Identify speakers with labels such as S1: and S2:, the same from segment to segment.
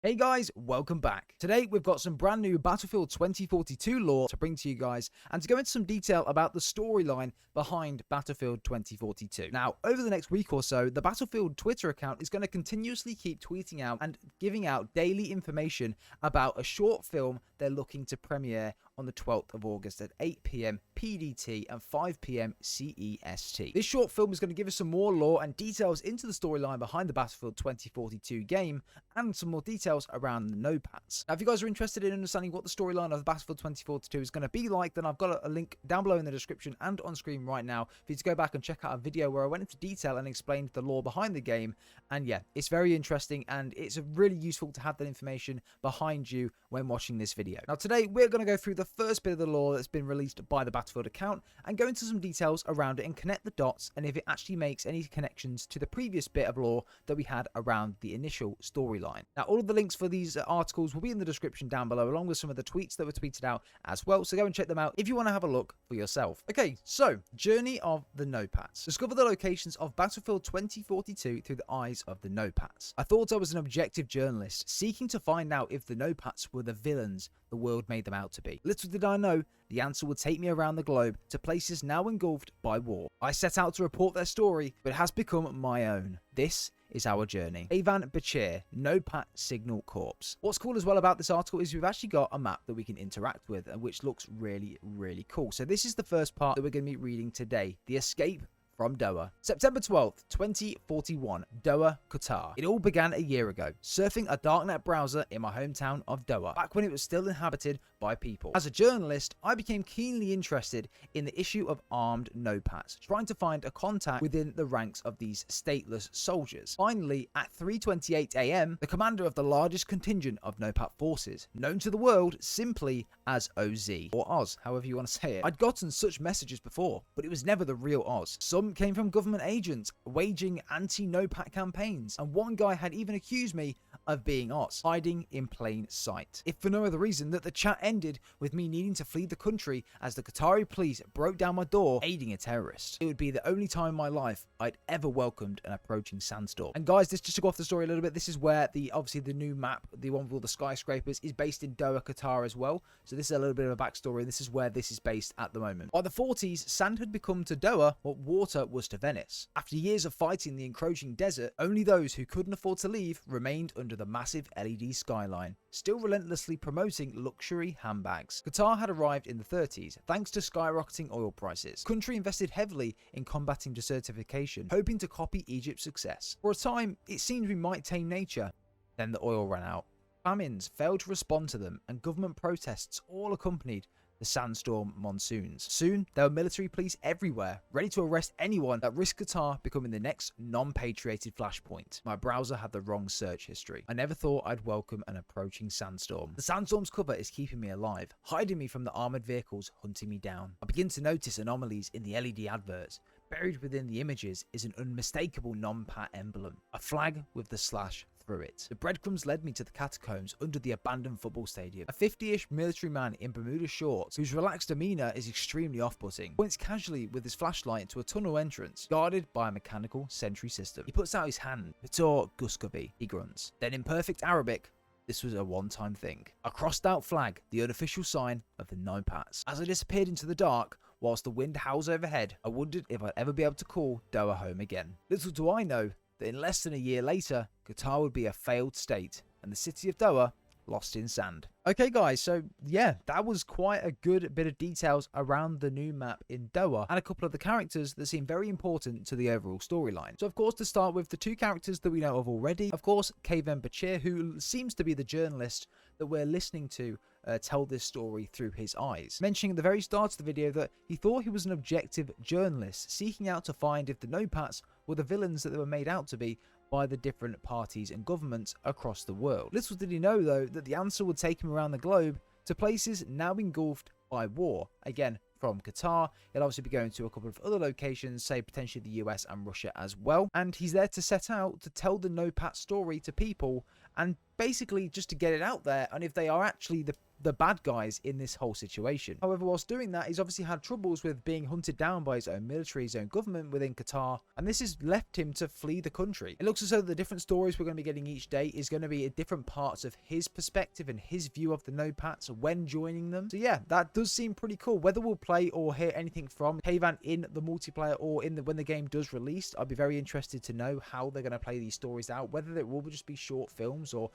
S1: Hey guys, welcome back. Today we've got some brand new Battlefield 2042 lore to bring to you guys and to go into some detail about the storyline behind Battlefield 2042. Now, over the next week or so, the Battlefield Twitter account is going to continuously keep tweeting out and giving out daily information about a short film they're looking to premiere on the 12th of August at 8 PM PDT and 5 PM CEST. This short film is going to give us some more lore and details into the storyline behind the Battlefield 2042 game and some more details around the notepads. Now, if you guys are interested in understanding what the storyline of Battlefield 2042 is going to be like, then I've got a link down below in the description and on screen right now for you to go back and check out a video where I went into detail and explained the lore behind the game. And yeah, it's very interesting and it's really useful to have that information behind you when watching this video. Now, today we're going to go through the first bit of the lore that's been released by the Battlefield account and go into some details around it and connect the dots and if it actually makes any connections to the previous bit of lore that we had around the initial storyline. Now, all of the links for these articles will be in the description down below, along with some of the tweets that were tweeted out as well, so go and check them out if you want to have a look for yourself. Okay, so Journey of the Notepads. Discover the locations of Battlefield 2042 through the eyes of the Notepads. I thought I was an objective journalist seeking to find out if the Notepads were the villains the world made them out to be. Little did I know the answer would take me around the globe to places now engulfed by war. I set out to report their story, but it has become my own. This is our journey. Kayvan Bechir, Notepat Signal Corps. What's cool as well about this article is we've actually got a map that we can interact with, and which looks really, really cool. So this is the first part that we're going to be reading today. The Escape from Doha. September 12th, 2041, Doha, Qatar. It all began a year ago, surfing a darknet browser in my hometown of Doha, back when it was still inhabited by people. As a journalist, I became keenly interested in the issue of armed notepads, trying to find a contact within the ranks of these stateless soldiers. Finally, at 3:28 AM, the commander of the largest contingent of notepad forces, known to the world simply as OZ, or Oz, however you want to say it. I'd gotten such messages before, but it was never the real Oz. Some came from government agents waging anti-notepad campaigns, and one guy had even accused me of being Oz, hiding in plain sight. If for no other reason that the chat ended with me needing to flee the country as the Qatari police broke down my door aiding a terrorist. It would be the only time in my life I'd ever welcomed an approaching sandstorm. And guys, this just to go off the story a little bit, this is where obviously the new map, the one with all the skyscrapers, is based in Doha, Qatar as well. So this is a little bit of a backstory, and this is where this is based at the moment. By the 40s, sand had become to Doha what water was to Venice. After years of fighting the encroaching desert, only those who couldn't afford to leave remained under the massive LED skyline, still relentlessly promoting luxury handbags. Qatar had arrived in the 30s thanks to skyrocketing oil prices. The country invested heavily in combating desertification, hoping to copy Egypt's success. For a time, it seemed we might tame nature. Then the oil ran out. Famines failed to respond to them, and government protests all accompanied the sandstorm monsoons. Soon, there were military police everywhere, ready to arrest anyone that risked Qatar becoming the next non-patrioted flashpoint. My browser had the wrong search history. I never thought I'd welcome an approaching sandstorm. The sandstorm's cover is keeping me alive, hiding me from the armored vehicles hunting me down. I begin to notice anomalies in the LED adverts. Buried within the images is an unmistakable non-pat emblem, a flag with the slash through it. The breadcrumbs led me to the catacombs under the abandoned football stadium. A 50-ish military man in Bermuda shorts, whose relaxed demeanour is extremely off-putting, points casually with his flashlight into a tunnel entrance, guarded by a mechanical sentry system. He puts out his hand. "Vitor Guskavi," he grunts. Then in perfect Arabic, this was a one-time thing. A crossed-out flag, the unofficial sign of the Notepads. As I disappeared into the dark, whilst the wind howls overhead, I wondered if I'd ever be able to call Doha home again. Little do I know that in less than a year later, Qatar would be a failed state, and the city of Doha lost in sand. Okay guys, so yeah, that was quite a good bit of details around the new map in Doha and a couple of the characters that seem very important to the overall storyline. So of course, to start with, the two characters that we know of already, of course, Kayvan Bechir, who seems to be the journalist that we're listening to tell this story through his eyes, mentioning at the very start of the video that he thought he was an objective journalist seeking out to find if the Notepads were the villains that they were made out to be by the different parties and governments across the world. Little did he know though that the answer would take him around the globe to places now engulfed by war. Again, from Qatar, he'll obviously be going to a couple of other locations, say potentially the US and Russia as well, and he's there to set out to tell the Notepad story to people and basically just to get it out there, and if they are actually the the bad guys in this whole situation. However, whilst doing that, he's obviously had troubles with being hunted down by his own military, his own government within Qatar, and this has left him to flee the country. It looks as though the different stories we're going to be getting each day is going to be at different parts of his perspective and his view of the No-Pats when joining them. So yeah, that does seem pretty cool. Whether we'll play or hear anything from Kayvan in the multiplayer or in when the game does release, I'll be very interested to know how they're going to play these stories out, whether it will just be short films or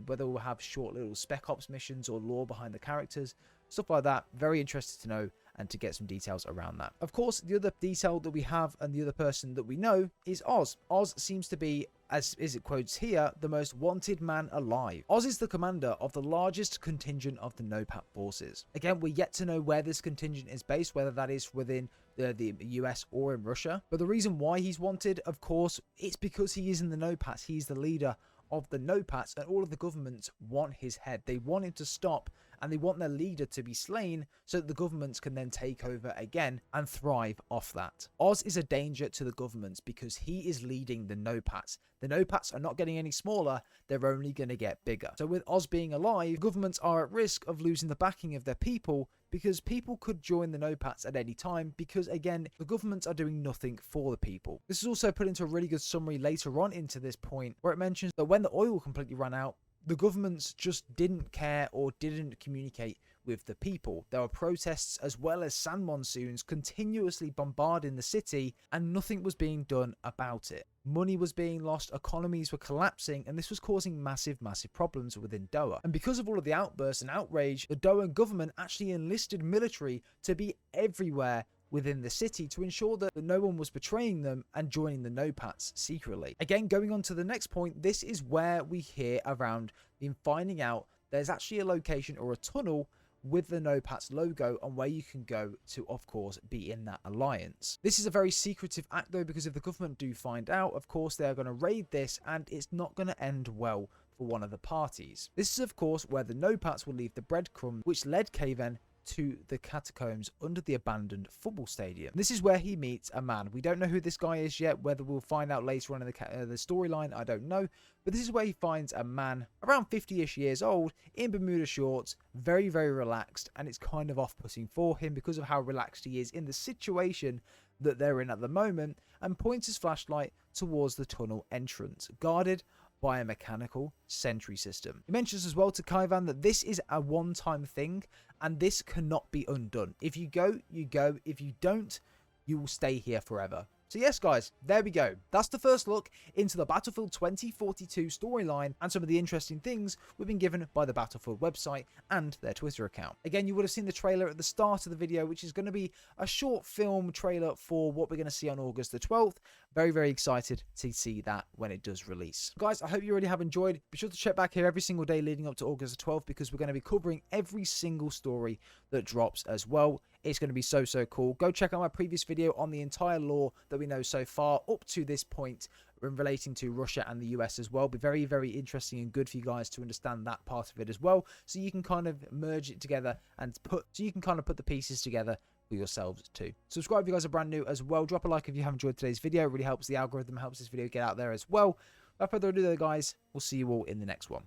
S1: whether we'll have short little spec ops missions or lore behind the characters, stuff like that. Very interested to know and to get some details around that. Of course, the other detail that we have and the other person that we know is Oz. Oz seems to be, as it quotes here, the most wanted man alive. Oz is the commander of the largest contingent of the No-Pat forces. Again, we're yet to know where this contingent is based, whether that is within the US or in Russia. But the reason why he's wanted, of course, it's because he is in the No-Pats. He's the leader of the No-Pats, and all of the governments want his head. They want him to stop, and they want their leader to be slain so that the governments can then take over again and thrive off that. Oz is a danger to the governments because he is leading the No-Pats. The No-Pats are not getting any smaller, they're only going to get bigger. So with Oz being alive, governments are at risk of losing the backing of their people because people could join the No-Pats at any time because, again, the governments are doing nothing for the people. This is also put into a really good summary later on into this point where it mentions that when the oil completely ran out, the governments just didn't care or didn't communicate with the people. There were protests as well as sand monsoons continuously bombarding the city and nothing was being done about it. Money was being lost, economies were collapsing, and this was causing massive problems within Doha. And because of all of the outbursts and outrage, the Doha government actually enlisted military to be everywhere within the city to ensure that no one was betraying them and joining the No-Pats secretly. Again, going on to the next point, this is where we hear around them finding out there's actually a location or a tunnel with the No-Pats logo and where you can go to, of course, be in that alliance. This is a very secretive act though, because if the government do find out, of course, they are going to raid this and it's not going to end well for one of the parties. This is, of course, where the No-Pats will leave the breadcrumb which led Kayvan to the catacombs under the abandoned football stadium. This is where he meets a man. We don't know who this guy is yet, whether we'll find out later on in the storyline, I don't know. But this is where he finds a man around 50-ish years old in Bermuda shorts, very relaxed, and it's kind of off-putting for him because of how relaxed he is in the situation that they're in at the moment, and points his flashlight towards the tunnel entrance, guarded by a mechanical sentry system. He mentions as well to Kayvan that this is a one-time thing and this cannot be undone. If you go, you go. If you don't, you will stay here forever. So yes, guys, there we go. That's the first look into the Battlefield 2042 storyline and some of the interesting things we've been given by the Battlefield website and their Twitter account. Again, you would have seen the trailer at the start of the video, which is going to be a short film trailer for what we're going to see on August the 12th. Very excited to see that when it does release. Guys, I hope you really have enjoyed. Be sure to check back here every single day leading up to August the 12th because we're going to be covering every single story that drops as well. It's going to be so cool. Go check out my previous video on the entire lore that we know so far up to this point in relating to Russia and the US as well. Be very interesting and good for you guys to understand that part of it as well, so you can kind of merge it together and put the pieces together for yourselves too. Subscribe if you guys are brand new as well. Drop a like if you have enjoyed today's video. It really helps the algorithm, helps this video get out there as well. Without further ado though, guys, we'll see you all in the next one.